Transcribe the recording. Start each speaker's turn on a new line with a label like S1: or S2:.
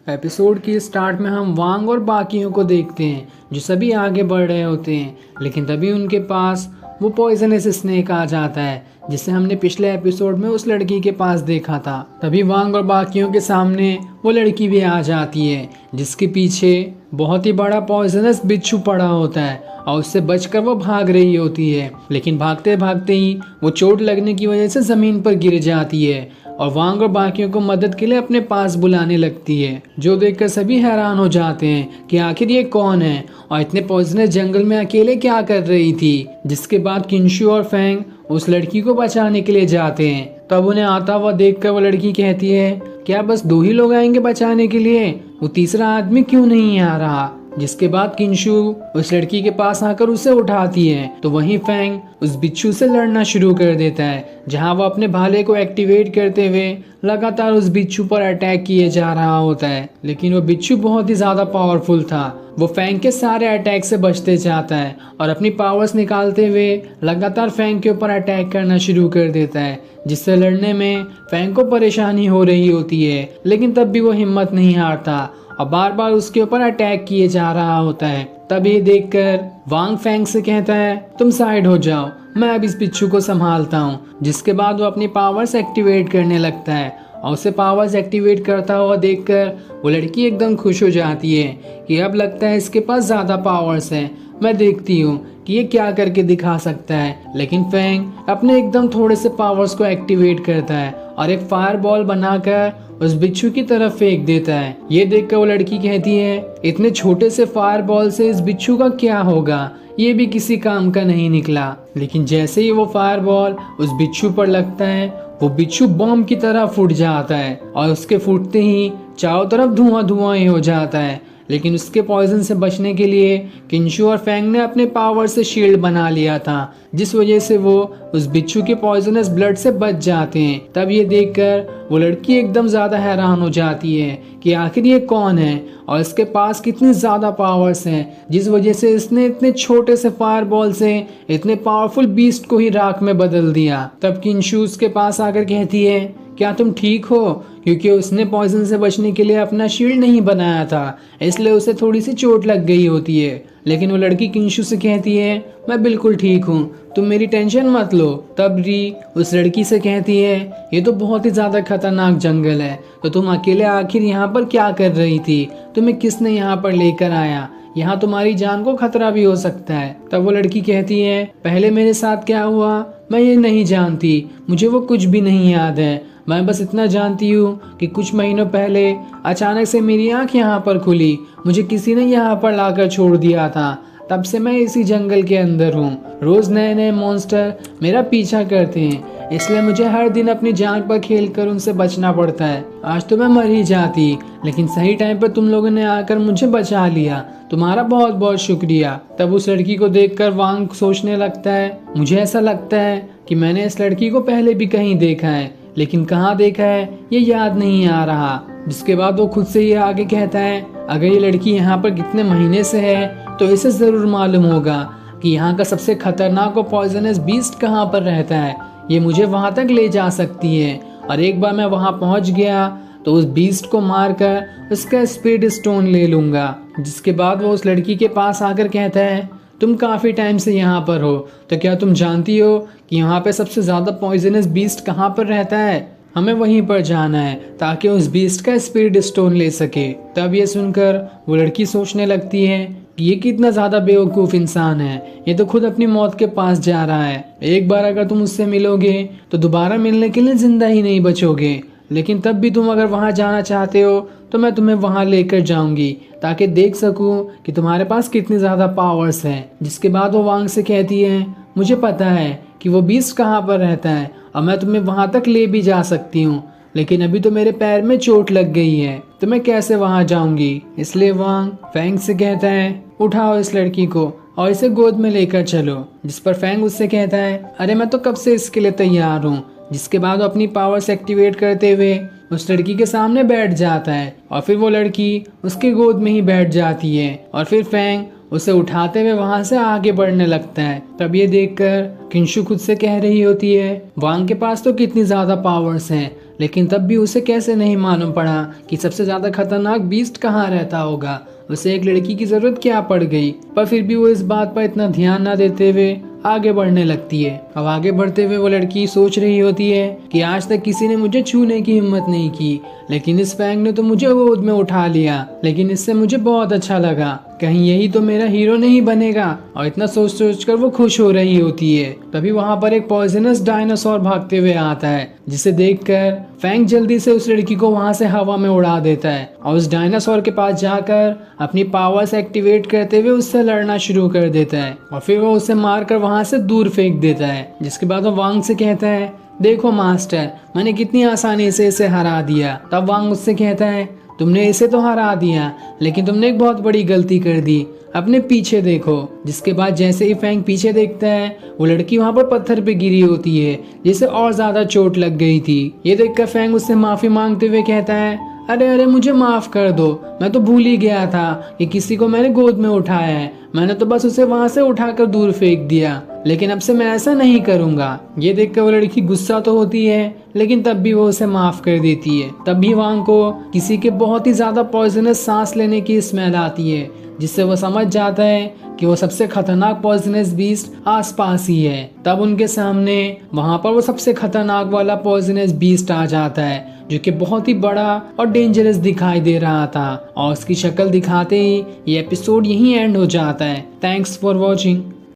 S1: Episode की start में हम वांग और बाकियों को देखते हैं जो सभी आगे बढ़ रहे होते हैं, लेकिन तभी उनके पास वो पॉइजनस स्नेक आ जाता है जिसे हमने पिछले एपिसोड में उस लड़की के पास देखा था। तभी वांग और बाकियों के सामने वो लड़की भी आ जाती है जिसके पीछे बहुत ही बड़ा पॉइजनस बिच्छू पड़ा होता है और उससे बचकर वो भाग रही होती है, लेकिन भागते भागते ही वो चोट लगने की वजह से जमीन पर गिर जाती है और वांग और बाकियों को मदद के लिए अपने पास बुलाने लगती है, जो देखकर सभी हैरान हो जाते हैं कि आखिर ये कौन है और इतने पॉइजनस जंगल में अकेले क्या कर रही थी। जिसके बाद किंशु और फेंग उस लड़की को बचाने के लिए जाते हैं। तब उन्हें आता हुआ देखकर वो लड़की कहती है, क्या बस 2 ही लोग आएंगे बचाने के लिए? वो तीसरा आदमी क्यों नहीं आ रहा? जिसके बाद किंशु उस लड़की के पास आकर उसे उठाती है तो वहीं फेंग उस बिच्छू से लड़ना शुरू कर देता है, जहां वो अपने भाले को एक्टिवेट करते हुए लगातार उस बिच्छू पर अटैक किए जा रहा होता है। लेकिन वो बिच्छू बहुत ही ज्यादा पावरफुल था। वो फेंग के सारे अटैक से बचते जाता है और अपनी पावर्स निकालते हुए लगातार फेंग के ऊपर अटैक करना शुरू कर देता है, जिससे लड़ने में फेंग को परेशानी हो रही होती है, लेकिन तब भी वो हिम्मत नहीं हारता और बार बार उसके ऊपर अटैक किए जा रहा होता है। तब ये देखकर वांग फेंग से कहता है, तुम साइड हो जाओ, मैं अब इस बिच्छू को संभालता हूँ। जिसके बाद वो अपनी पावर्स एक्टिवेट करने लगता है और उसे पावर्स एक्टिवेट करता हुआ देखकर वो लड़की एकदम खुश हो जाती है कि अब लगता है इसके पास ज्यादा पावर्स हैं, मैं देखती हूँ कि ये क्या करके दिखा सकता है। लेकिन फेंग अपने एकदम थोड़े से पावर्स को एक्टिवेट करता है और एक फायर बॉल बनाकर उस बिच्छू की तरफ फेंक देता है। ये देखकर वो लड़की कहती है, इतने छोटे से फायर बॉल से इस बिच्छू का क्या होगा, ये भी किसी काम का नहीं निकला। लेकिन जैसे ही वो फायर बॉल उस बिच्छू पर लगता है वो बिच्छू बॉम्ब की तरह फूट जाता है और उसके फूटते ही चारों तरफ धुआं धुआं ही हो जाता है। लेकिन उसके पॉइजन से बचने के लिए किंशु और फेंग ने अपने पावर से शील्ड बना लिया था, जिस वजह से वो उस बिच्छू के पॉइजनस ब्लड से बच जाते हैं। तब ये देखकर वो लड़की एकदम ज्यादा हैरान हो जाती है कि आखिर ये कौन है और इसके पास कितनी ज्यादा पावर्स हैं, जिस वजह से इसने इतने छोटे से फायर बॉल से इतने पावरफुल बीस्ट को ही राख में बदल दिया। तब किंशु उसके पास आकर कहती है, क्या तुम ठीक हो? क्योंकि उसने पॉइजन से बचने के लिए अपना शील्ड नहीं बनाया था, इसलिए उसे थोड़ी सी चोट लग गई होती है। लेकिन वो लड़की किंशु से कहती है, मैं बिल्कुल ठीक हूँ, तुम मेरी टेंशन मत लो। तब री उस लड़की से कहती है, ये तो बहुत ही ज्यादा खतरनाक जंगल है, तो तुम अकेले आखिर यहाँ पर क्या कर रही थी? तुम्हें किसने यहाँ पर लेकर आया? यहाँ तुम्हारी जान को खतरा भी हो सकता है। तब वो लड़की कहती है, पहले मेरे साथ क्या हुआ मैं ये नहीं जानती, मुझे वो कुछ भी नहीं याद है। मैं बस इतना जानती हूँ कि कुछ महीनों पहले अचानक से मेरी आंख यहाँ पर खुली, मुझे किसी ने यहाँ पर लाकर छोड़ दिया था, तब से मैं इसी जंगल के अंदर हूँ। रोज नए नए मॉन्स्टर मेरा पीछा करते हैं, इसलिए मुझे हर दिन अपनी जान पर खेलकर उनसे बचना पड़ता है। आज तो मैं मर ही जाती, लेकिन सही टाइम पर तुम लोगों ने आकर मुझे बचा लिया, तुम्हारा बहुत बहुत शुक्रिया। तब उस लड़की को देखकर वांग सोचने लगता है, मुझे ऐसा लगता है कि मैंने इस लड़की को पहले भी कहीं देखा है, लेकिन कहाँ देखा है ये याद नहीं आ रहा। जिसके बाद वो खुद से ये आगे कहता है, अगर ये लड़की यहाँ पर कितने महीने से है तो इसे जरूर मालूम होगा कि यहाँ का सबसे खतरनाक और पॉइजनस बीस्ट कहाँ पर रहता है, ये मुझे वहां तक ले जा सकती है। और एक बार मैं वहां पहुंच गया तो उस बीस्ट को मारकर उसका स्पीड स्टोन ले लूंगा। जिसके बाद वो उस लड़की के पास आकर कहता है, तुम काफी टाइम से यहाँ पर हो, तो क्या तुम जानती हो कि यहाँ पे सबसे ज्यादा पॉइजनस बीस्ट कहाँ पर रहता है? हमें वहीं पर जाना है ताकि उस बीस्ट का स्पीड स्टोन ले सके। तब ये सुनकर वो लड़की सोचने लगती है कि ये कितना ज्यादा बेवकूफ इंसान है, ये तो खुद अपनी मौत के पास जा रहा है। एक बार अगर तुम उससे मिलोगे तो दोबारा मिलने के लिए जिंदा ही नहीं बचोगे, लेकिन तब भी तुम अगर वहां जाना चाहते हो तो मैं तुम्हें वहां लेकर जाऊंगी ताकि देख सकूं कि तुम्हारे पास कितनी ज्यादा पावर्स हैं। जिसके बाद वो वांग से कहती है, मुझे पता है कि वो बीस्ट कहाँ पर रहता है और मैं तुम्हें वहां तक ले भी जा सकती हूँ, लेकिन अभी तो मेरे पैर में चोट लग गई है, तो मैं कैसे वहां जाऊंगी। इसलिए वांग फेंग से कहता है, उठाओ इस लड़की को और इसे गोद में लेकर चलो। जिस पर फेंग उससे कहता है, अरे मैं तो कब से इसके लिए तैयार हूँ। जिसके बाद वो अपनी पावर्स एक्टिवेट करते हुए उस लड़की के सामने बैठ जाता है और फिर वो लड़की उसके गोद में ही बैठ जाती है और फिर फेंग उसे उठाते हुए वहां से आगे बढ़ने लगता है। तब ये देखकर किंशु खुद से कह रही होती है, वांग के पास तो कितनी ज्यादा पावर्स हैं, लेकिन तब भी उसे कैसे नहीं मालूम पड़ा कि सबसे ज्यादा खतरनाक बीस्ट कहाँ रहता होगा। उसे एक लड़की की जरूरत क्या पड़ गई, पर फिर भी वो इस बात पर इतना ध्यान ना देते हुए आगे बढ़ने लगती है। अब आगे बढ़ते हुए वो लड़की सोच रही होती है कि आज तक किसी ने मुझे छूने की हिम्मत नहीं की, लेकिन इस फैंग ने तो मुझे गोद में उठा लिया। लेकिन इससे मुझे बहुत अच्छा लगा, कहीं यही तो मेरा हीरो नहीं बनेगा। और इतना सोच सोच कर वो खुश हो रही होती है। तभी वहाँ पर एक पॉइजनस डायनासोर भागते हुए आता है, जिसे देखकर फैंग जल्दी से उस लड़की को वहाँ से हवा में उड़ा देता है और उस डायनासोर के पास जाकर अपनी पावर्स एक्टिवेट करते हुए उससे लड़ना शुरू कर देता है और फिर वो उसे मारकर वहाँ से दूर फेंक देता है। जिसके बाद वो वांग से कहता है, देखो मास्टर, मैंने कितनी आसानी से इसे हरा दिया। तब वांग उससे कहता है, तुमने इसे तो हरा दिया, लेकिन तुमने एक बहुत बड़ी गलती कर दी, अपने पीछे देखो। जिसके बाद जैसे ही फैंग पीछे देखता है, वो लड़की वहाँ पर पत्थर पे गिरी होती है, जिसे और ज्यादा चोट लग गई थी। ये देखकर फैंग उससे माफी मांगते हुए कहता है, अरे अरे मुझे माफ कर दो, मैं तो भूल ही गया था कि किसी को मैंने गोद में उठाया है। मैंने तो बस उसे वहां से उठाकर दूर फेंक दिया, लेकिन अब से मैं ऐसा नहीं करूंगा। ये देखकर वो लड़की गुस्सा तो होती है, लेकिन तब भी वो उसे माफ कर देती है। तब भी वांग को किसी के बहुत ही ज्यादा पॉइजनस सांस लेने की स्मेल आती है, जिससे वो समझ जाता है कि वो सबसे खतरनाक पॉइजनस बीस्ट आसपास ही है। तब उनके सामने वहां पर वो सबसे खतरनाक वाला पॉइजनस बीस्ट आ जाता है, जो कि बहुत ही बड़ा और डेंजरस दिखाई दे रहा था। और उसकी शक्ल दिखाते ही ये एपिसोड यहीं एंड हो जाता है। Thanks for watching.